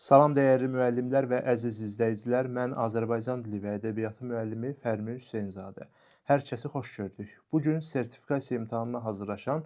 Salam dəyərli müəllimlər və əziz izləyicilər. Mən Azərbaycan dili və ədəbiyyatı müəllimi Fərmin Hüseynzadə. Hər kəsi xoş gördük. Bu gün sertifikasiya imtahanına hazırlaşan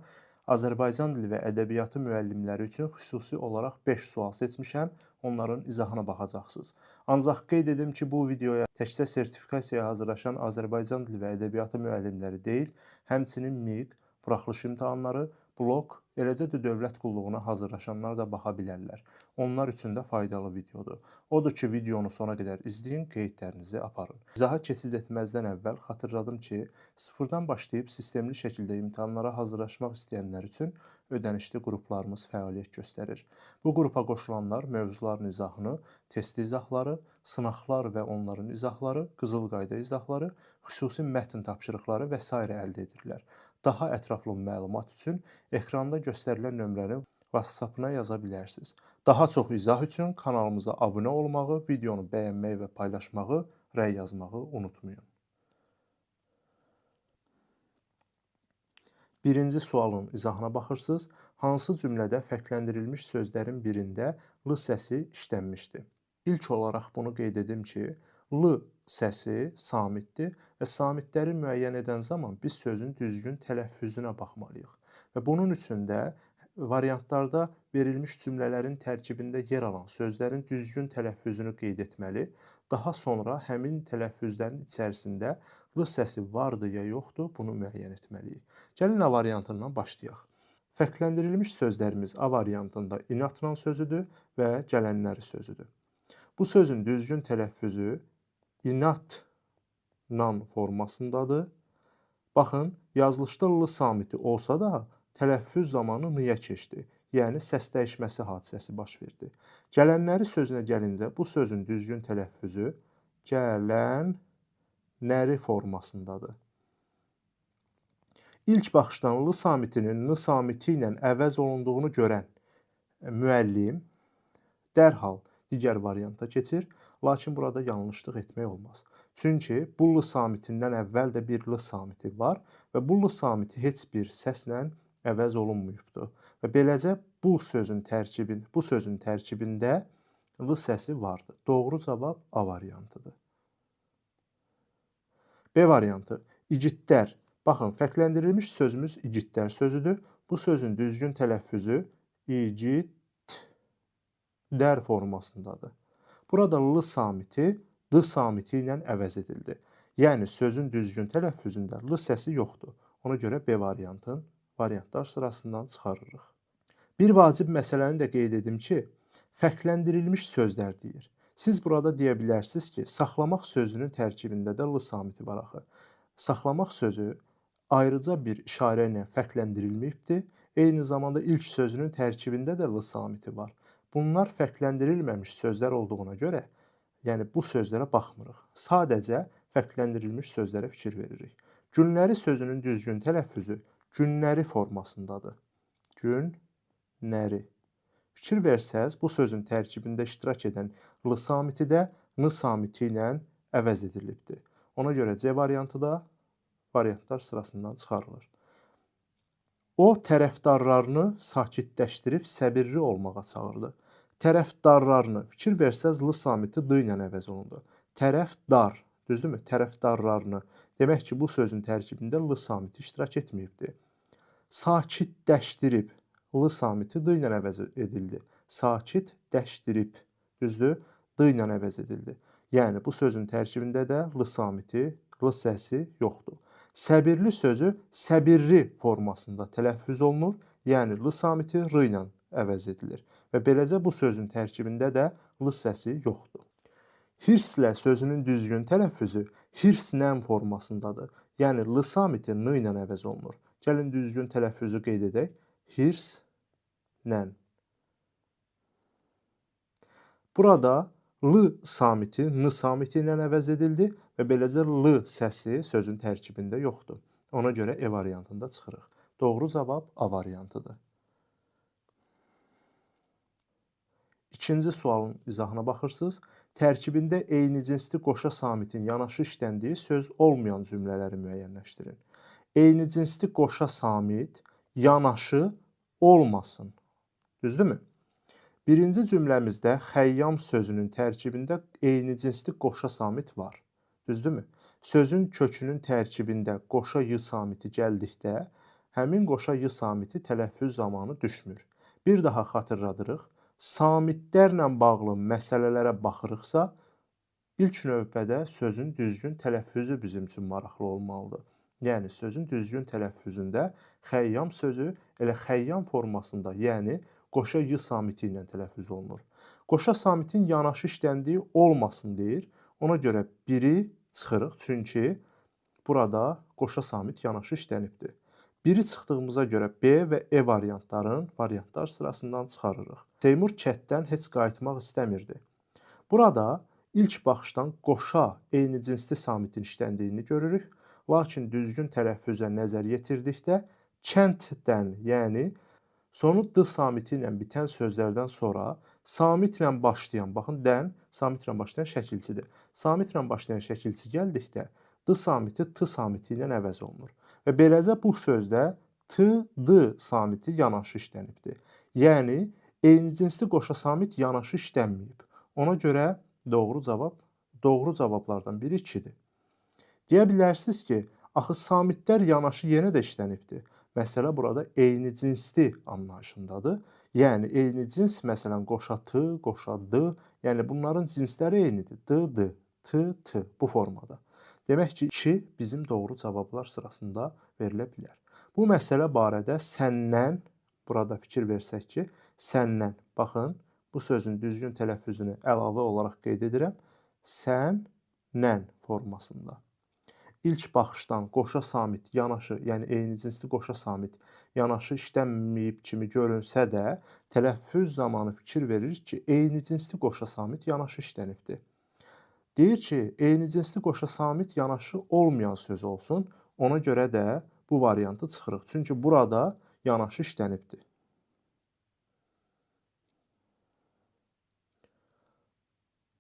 Azərbaycan dili və ədəbiyyatı müəllimləri üçün xüsusi olaraq 5 sual seçmişəm. Onların izahına baxacaqsınız. Ancaq qeyd edim ki, bu videoya təkcə sertifikasiyaya hazırlaşan Azərbaycan dili və ədəbiyyatı müəllimləri deyil, həmçinin MİQ, buraxılış imtahanları, blok, eləcə də dövlət qulluğuna hazırlaşanlar da baxa bilərlər. Onlar üçün də faydalı videodur. Odur ki, videonu sona qədər izləyin, qeydlərinizi aparın. İzaha keçid etməzdən əvvəl xatırladım ki, sıfırdan başlayıb sistemli şəkildə imtahanlara hazırlaşmaq istəyənlər üçün ödənişli qruplarımız fəaliyyət göstərir. Bu qrupa qoşulanlar mövzuların izahını, test izahları, sınaqlar və onların izahları, qızıl qayda izahları, xüsusi mətn tapşırıqları və s. əldə edirlər. Daha ətraflı məlumat üçün ekranda göstərilən nömrəni WhatsApp-ına yaza bilərsiniz. Daha çox izah üçün kanalımıza abunə olmağı, videonu bəyənməyi və paylaşmağı, rəy yazmağı unutmayın. Birinci sualın izahına baxırsınız. Hansı cümlədə fərqləndirilmiş sözlərin birində l səsi işlənmişdir? İlk olaraq bunu qeyd edim ki, l səsi samitdir və samitləri müəyyən edən zaman biz sözün düzgün tələffüzünə baxmalıyıq. Və bunun üçün də variantlarda verilmiş cümlələrin tərkibində yer alan sözlərin düzgün tələffüzünü qeyd etməli, daha sonra həmin tələffüzlərin içərisində l səsi vardır ya yoxdur, bunu müəyyən etməliyik. Gəlin A variantından başlayaq. Fərqləndirilmiş sözlərimiz A variantında inatla sözüdür və gələnləri sözüdür. Bu sözün düzgün tələffüzü inatla formasındadır. Baxın, yazılışda l samiti olsa da tələffüz zamanı n-ya keçdi. Yəni, səs dəyişməsi hadisəsi baş verdi. Gələnləri sözünə gəlincə, bu sözün düzgün tələffüzü gələnləri formasındadır. İlk baxışdan l samitinin n samiti ilə əvəz olunduğunu görən müəllim dərhal digər varianta keçir, lakin burada yanlışlıq etmək olmaz. Çünki bu l samitindən əvvəl də bir l samiti var və bu l samiti heç bir səslə əvəz olunmuyubdur. Və beləcə bu sözün tərkibində l səsi vardır. Doğru cavab A variantıdır. B variantı. İgidlər. Baxın, fərqləndirilmiş sözümüz igidlər sözüdür. Bu sözün düzgün tələffüzü igidlər formasındadır. Burada l samiti d samiti ilə əvəz edildi. Yəni, sözün düzgün tələffüzündə l səsi yoxdur. Ona görə B variantlar sırasından çıxarırıq. Bir vacib məsələni də qeyd edim ki, fərqləndirilmiş sözlər deyir. Siz burada deyə bilərsiniz ki, saxlamaq sözünün tərkibində də l samiti var axı. Saxlamaq sözü ayrıca bir işarə ilə fərqləndirilməyibdir. Eyni zamanda ilk sözünün tərkibində də l samiti var. Bunlar fərqləndirilməmiş sözlər olduğuna görə, yəni bu sözlərə baxmırıq. Sadəcə fərqləndirilmiş sözlərə fikir veririk. Günləri sözünün düzgün tələffüzü günləri formasındadır. Günləri. Fikir versəz, bu sözün tərkibində iştirak edən l samiti də n samiti ilə əvəz edilibdir. Ona görə C variantı da variantlar sırasından çıxarılır. O, tərəfdarlarını sakitləşdirib səbirli olmağa çağırdı. Tərəfdarlarını, fikir versəz, l samiti d ilə əvəz olundu. Tərəfdar, düzdürmü? Tərəfdarlarını. Demək ki, bu sözün tərkibində l samiti iştirak etməyibdir. Sakitləşdirib, l samiti d ilə əvəz edildi. Sakitləşdirib, düzdür? D ilə əvəz edildi. Yəni, bu sözün tərkibində də l samiti, l səsi yoxdur. Səbirli sözü səbirli formasında tələffüz olunur. Yəni, l samiti r ilə əvəz edilir. Və beləcə bu sözün tərkibində də l səsi yoxdur. Hirslə sözünün düzgün tələffüzü hirsnən formasındadır. Yəni, l samiti n ilə əvəz olunur. Gəlin düzgün tələffüzü qeyd edək. Hirsnən. Burada l samiti n samiti ilə əvəz edildi və beləcə l səsi sözün tərkibində yoxdur. Ona görə E variantında çıxırıq. Doğru cavab A variantıdır. İkinci sualın izahına baxırsınız. Tərkibində eyni cinsli qoşa samitin yanaşı işləndiyi söz olmayan cümlələri müəyyənləşdirin. Eyni cinsli qoşa samit yanaşı olmasın. Düzdürmü? Birinci cümləmizdə xəyyam sözünün tərkibində eyni cinsli qoşa samit var. Düzdürmü? Sözün kökünün tərkibində qoşa y samiti gəldikdə, həmin qoşa y samiti tələffüz zamanı düşmür. Bir daha xatırladırıq. Samitlərlə bağlı məsələlərə baxırıqsa, ilk növbədə sözün düzgün tələffüzü bizim üçün maraqlı olmalıdır. Yəni, sözün düzgün tələffüzündə xəyyam sözü elə xəyyam formasında, yəni qoşa y samiti ilə tələffüz olunur. Qoşa samitin yanaşı işləndiyi olmasın deyir. Ona görə biri çıxırıq, çünki burada qoşa samit yanaşı işlənibdir. Biri çıxdığımıza görə B və E variantlar sırasından çıxarırıq. Teymur kənddən heç qayıtmaq istəmirdi. Burada ilk baxışdan qoşa eyni cinsli samitin işləndiyini görürük. Lakin düzgün tələffüzə nəzər yetirdikdə kənddən, yəni sonu d samiti ilə bitən sözlərdən sonra samitlə başlayan, baxın, dən samitlə başlayan şəkilçidir. Samitlə başlayan şəkilçi gəldikdə d samiti t samiti ilə əvəz olunur. Və beləcə bu sözdə t, d samiti yanaşı işlənibdir. Yəni, eyni cinsli qoşa samit yanaşı işlənməyib. Ona görə doğru cavablardan biri 2-dir. Deyə bilərsiniz ki, axı samitlər yanaşı yenə də işlənibdir. Məsələ burada eyni cinsli anlayışındadır. Yəni, eyni cins, məsələn, qoşa t, qoşa d, yəni bunların cinsləri eynidir. D, d, t, t bu formada. Demək ki, 2 bizim doğru cavablar sırasında verilə bilər. Bu məsələ barədə səndən, burada fikir versək ki, səndən, baxın, bu sözün düzgün tələffüzünü əlavə olaraq qeyd edirəm. Səndən formasında. İlk baxışdan qoşa samit yanaşı, yəni eyni cinsli qoşa samit yanaşı işlənməyib kimi görünsə də, tələffüz zamanı fikir veririk ki, eyni cinsli qoşa samit yanaşı işlənibdir. Deyir ki, eyni cinsli qoşa samit yanaşı olmayan söz olsun, ona görə də bu variantı çıxırıq. Çünki burada yanaşı işlənibdir.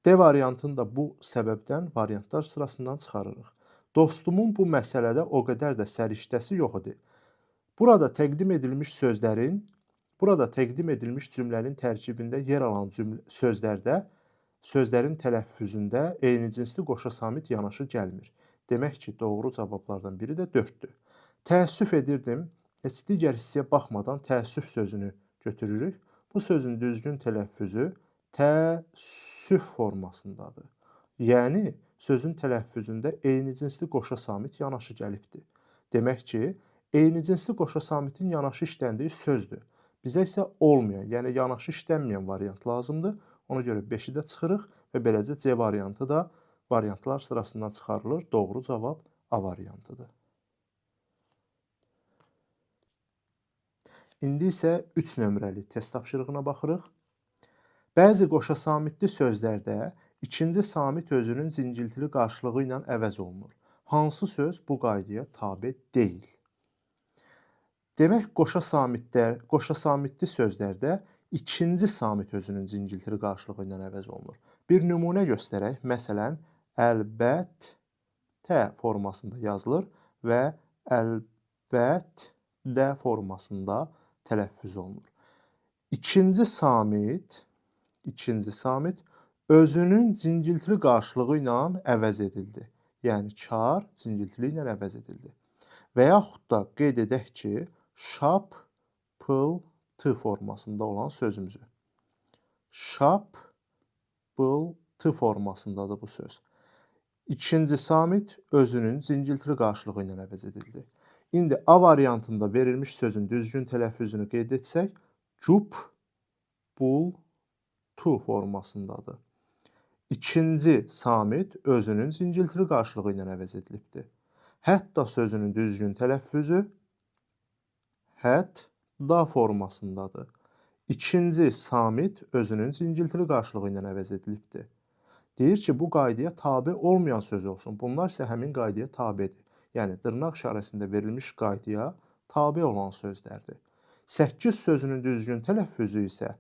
D variantını da bu səbəbdən variantlar sırasından çıxarırıq. Dostumun bu məsələdə o qədər də səriştəsi yox idi. Burada təqdim edilmiş cümlənin tərkibində yer alan sözlərin tələffüzündə eyni cinsli qoşa samit yanaşı gəlmir. Demək ki, doğru cavablardan biri də 4-dür. Təəssüf edirdim, heç digər hissəyə baxmadan təəssüf sözünü götürürük. Bu sözün düzgün tələffüzü təəssüf formasındadır. Yəni, sözün tələffüzündə eyni cinsli qoşa samit yanaşı gəlibdir. Demək ki, eyni cinsli qoşa samitin yanaşı işləndiyi sözdür. Bizə isə olmayan, yəni yanaşı işlənməyən variant lazımdır. Ona görə 5-i də çıxırıq və beləcə C variantı da variantlar sırasından çıxarılır. Doğru cavab A variantıdır. İndi isə 3 nömrəli test tapşırığına baxırıq. Bəzi qoşa samitli sözlərdə ikinci samit özünün zingiltili qarşılığı ilə əvəz olunur. Hansı söz bu qaydaya tabe deyil? Demək, qoşa samitli sözlərdə ikinci samit özünün zingiltili qarşılığı ilə əvəz olunur. Bir nümunə göstərək. Məsələn, əlbəttə formasında yazılır və əlbəttə formasında tələffüz olunur. İkinci samit özünün zingiltili qarşılığı ilə əvəz edildi. Yəni, kar zingiltili ilə əvəz edildi. Və yaxud da qeyd edək ki, şap-pıl-tı formasında olan sözümüzü. Şap-pıl-tı formasındadır bu söz. İkinci samit özünün zingiltili qarşılığı ilə əvəz edildi. İndi A variantında verilmiş sözün düzgün tələffüzünü qeyd etsək, cup-bul-tu formasındadır. İkinci samit özünün zingiltili qarşılığı ilə əvəz edilibdir. Hətta sözünün düzgün tələffüzü hətta formasındadır. İkinci samit özünün zingiltili qarşılığı ilə əvəz edilibdir. Deyir ki, bu qaydaya tabe olmayan söz olsun. Bunlar isə həmin qaydaya tabedir. Yəni, dırnaq işarəsində verilmiş qaydaya tabe olan sözlərdir. 8 sözünün düzgün tələffüzü isə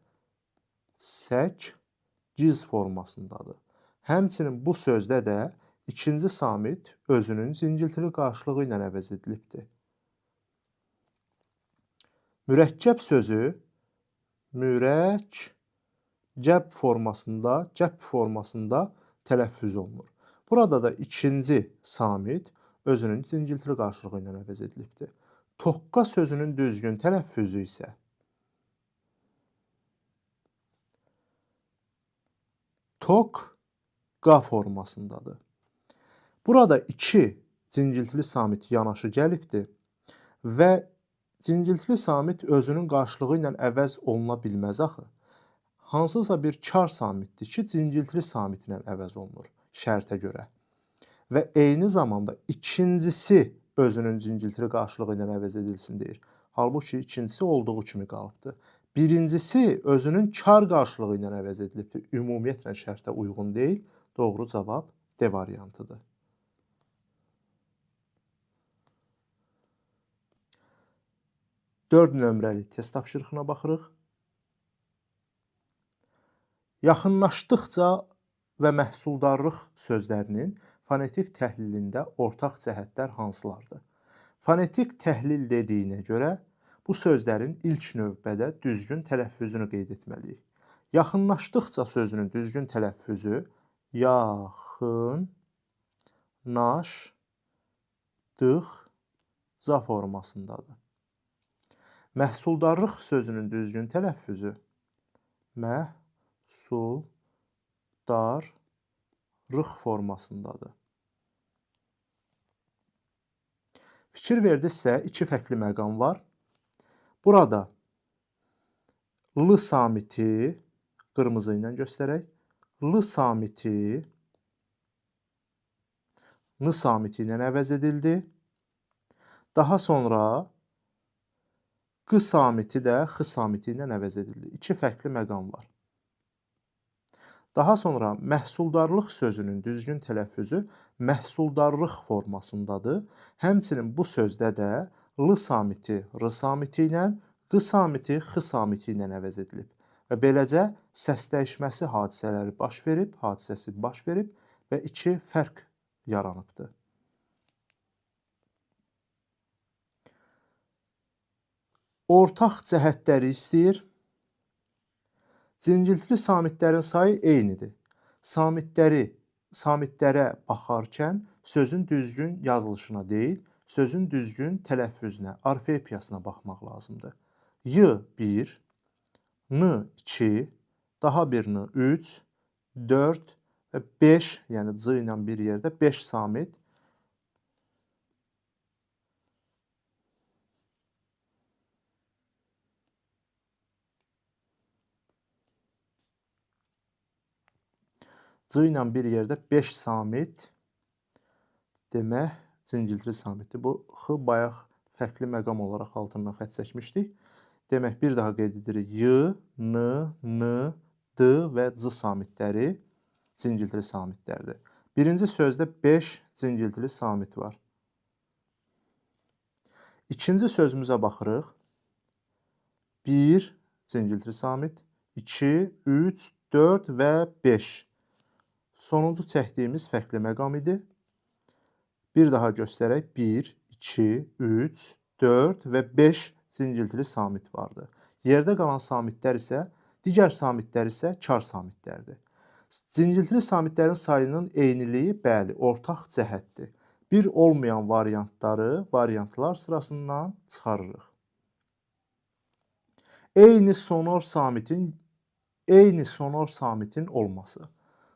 sək-giz formasındadır. Həmçinin bu sözdə də ikinci samit özünün zingiltili qarşılığı ilə əvəz edilibdir. Mürəkkəb sözü cəb formasında tələffüz olunur. Burada da ikinci samit özünün cingiltili qarşılığı ilə əvəz edilibdir. Toqqa sözünün düzgün tələffüzü isə toqqa formasındadır. Burada iki cingiltili samit yanaşı gəlibdir və cingiltili samit özünün qarşılığı ilə əvəz oluna bilməz axı. Hansısa bir kar samitdir ki, cingiltili samit ilə əvəz olunur şərtə görə. Və eyni zamanda ikincisi özünün cingiltili qarşılığı ilə əvəz edilsin deyir. Halbuki ikincisi olduğu kimi qalıbdır. Birincisi özünün kar qarşılığı ilə əvəz edilibdir. Ümumiyyətlə şərtə uyğun deyil. Doğru cavab D variantıdır. 4 nömrəli test tapşırığına baxırıq. Yaxınlaşdıqca və məhsuldarlıq sözlərinin fonetik təhlilində ortaq cəhətlər hansılardır? Fonetik təhlil dediyinə görə bu sözlərin ilk növbədə düzgün tələffüzünü qeyd etməliyik. Yaxınlaşdıqca sözünün düzgün tələffüzü yaxınlaşdıqca formasındadır. Məhsuldarlıq sözünün düzgün tələffüzü məhsuldarlıq formasındadır. Fikir verdinizsə, iki fərqli məqam var. Burada L samiti, qırmızı ilə göstərək, L samiti N samiti ilə əvəz edildi. Daha sonra Q samiti də X samiti ilə əvəz edildi. İki fərqli məqam var. Daha sonra məhsuldarlıq sözünün düzgün tələffüzü məhsuldarlıq formasındadır. Həmçinin bu sözdə də L samiti R samiti ilə, Q samiti X samiti ilə əvəz edilib. Və beləcə səs dəyişməsi hadisəsi baş verib və iki fərq yaranıbdır. Ortaq cəhətləri istəyir. Cingiltili samitlərin sayı eynidir. Samitlərə baxarkən sözün düzgün yazılışına deyil, sözün düzgün tələffüzünə, orfoepiyasına baxmaq lazımdır. Y1, N2, daha bir N3, 4 və 5, yəni C ilə bir yerdə 5 samit. C ilə bir yerdə 5 samit demək cingiltili samitdir. Bu X bayaq fərqli məqam olaraq altından xətt çəkmişdik. Demək, bir daha qeyd edirik. Y, N, D və C samitləri cingiltili samitlərdir. Birinci sözdə 5 cingiltili samit var. İkinci sözümüzə baxırıq. 1 cingiltili samit, 2, 3, 4 və 5. Sonuncu çəkdiyimiz fərqli məqam idi. Bir daha göstərək. 1, 2, 3, 4 və 5 cingiltili samit vardır. Yerdə qalan samitlər isə, digər samitlər isə kar samitlərdir. Cingiltili samitlərin sayının eyniliyi, bəli, ortaq cəhətdir. Bir olmayan variantları variantlar sırasından çıxarırıq. Eyni sonor samitin olması.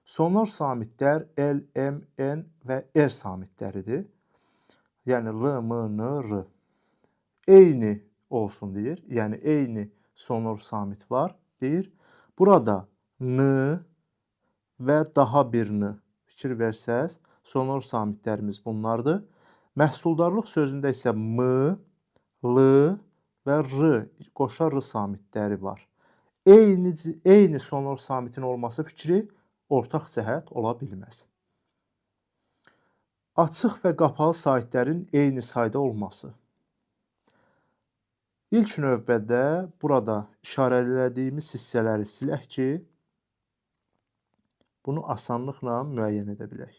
Sonor samitlər L, M, N və R samitləridir. Yəni L, M, N, R. Eyni olsun deyir. Yəni eyni sonor samit var deyir. Burada N və daha bir N fikir versəz, sonor samitlərimiz bunlardır. Məhsuldarlıq sözündə isə M, L və R, qoşa R samitləri var. Eyni sonor samitin olması fikri ortaq cəhət ola bilməz. Açıq və qapalı saitlərin eyni sayda olması. İlk növbədə burada işarələdiyimiz hissələri silək ki, bunu asanlıqla müəyyən edə bilək.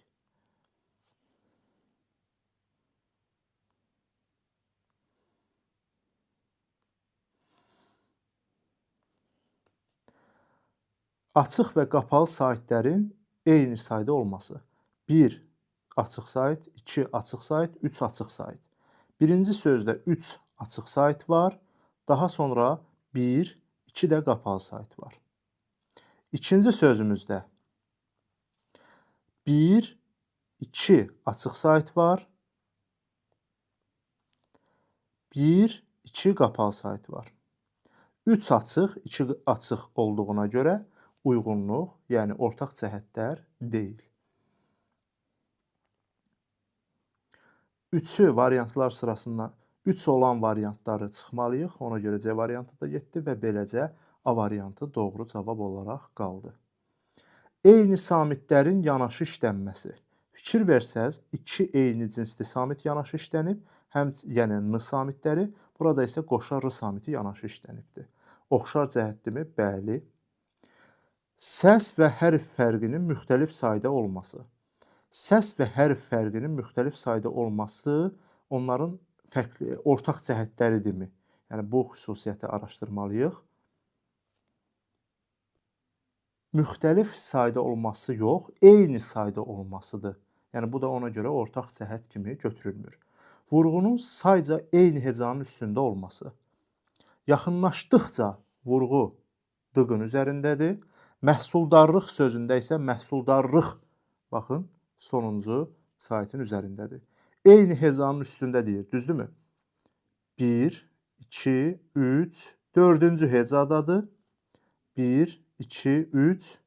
Açıq və qapalı saytların eyni sayda olması. 1 açıq sayt, 2 açıq sayt, 3 açıq sayt. Birinci sözdə 3 açıq sayt var. Daha sonra 1, 2 də qapalı sayt var. İkinci sözümüzdə 1, 2 açıq sayt var. 1, 2 qapalı sayt var. 3 açıq, 2 açıq olduğuna görə uyğunluq, yəni ortaq cəhətlər deyil. 3'ü variantlar sırasında 3 olan variantları çıxmalıyıq. Ona görə C variantı da getdi və beləcə A variantı doğru cavab olaraq qaldı. Eyni samitlərin yanaşı işlənməsi. Fikir versəz, 2 eyni cinsli samit yanaşı işlənib, yəni N samitləri, burada isə qoşa R samiti yanaşı işlənibdir. Oxşar cəhətdirmi? Bəli. Səs və hərf fərqinin müxtəlif sayda olması. Səs və hərf fərqinin müxtəlif sayda olması onların fərqli, ortaq cəhətləridirmi? Yəni, bu xüsusiyyəti araşdırmalıyıq. Müxtəlif sayda olması yox, eyni sayda olmasıdır. Yəni, bu da ona görə ortaq cəhət kimi götürülmür. Vurğunun sayca eyni hecanın üstündə olması. Yaxınlaşdıqca vurğu D-qın üzərindədir. Məhsuldarlıq sözündə isə məhsuldarlıq, baxın, sonuncu saytın üzərindədir. Eyni hecanın üstündə deyir, düzdürmü? 1, 2, 3, 4-cü hecadadır. 1, 2, 3.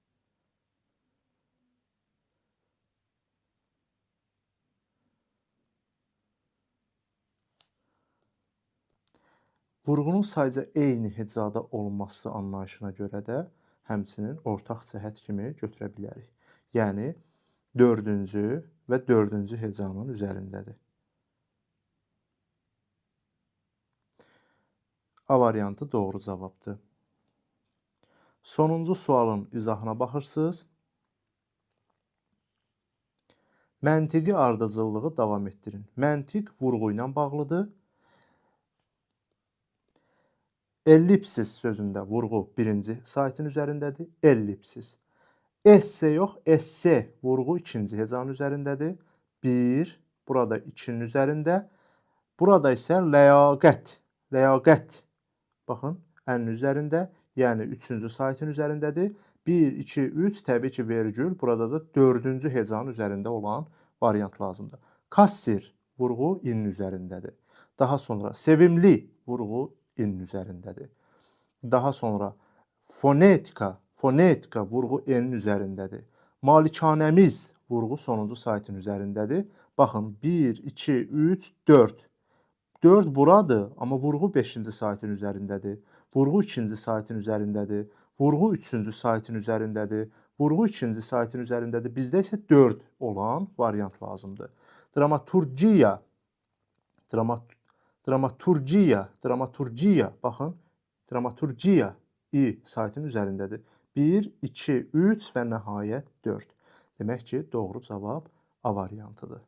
Vurğunun sayca eyni hecada olması anlayışına görə də həmçinin ortaq cəhət kimi götürə bilərik. Yəni, 4-cü və 4-cü hecanın üzərindədir. A variantı doğru cavabdır. Sonuncu sualın izahına baxırsınız. Məntiqi ardıcıllığı davam etdirin. Məntiq vurğu ilə bağlıdır. Ellipsis sözündə vurğu birinci saytın üzərindədir. Ellipsis. Esse yox, esse vurğu ikinci hecanın üzərindədir. 1, burada 2-nin üzərində. Burada isə ləyaqət. Ləyaqət. Baxın, ən üzərində, yəni 3-cü saytın üzərindədir. 1, 2, 3, təbii ki, vergül. Burada da 4-cü hecanın üzərində olan variant lazımdır. Kassir vurğu in üzərindədir. Daha sonra sevimli vurğu in üzərindədir. Daha sonra fonetika vurğu n üzərindədir. Malikanəmiz vurğu sonuncu saytın üzərindədir. Baxın, 1, 2, 3, 4. 4 buradır, amma vurğu 5-ci saytın üzərindədir. Vurğu 2-ci saytın üzərindədir. Vurğu 3-cü saytın üzərindədir. Vurğu 2-ci saytın üzərindədir. Bizdə isə 4 olan variant lazımdır. Dramaturgiya, baxın, dramaturgiya i saytın üzərindədir. 1, 2, 3 və nəhayət 4. Demək ki, doğru cavab A variantıdır.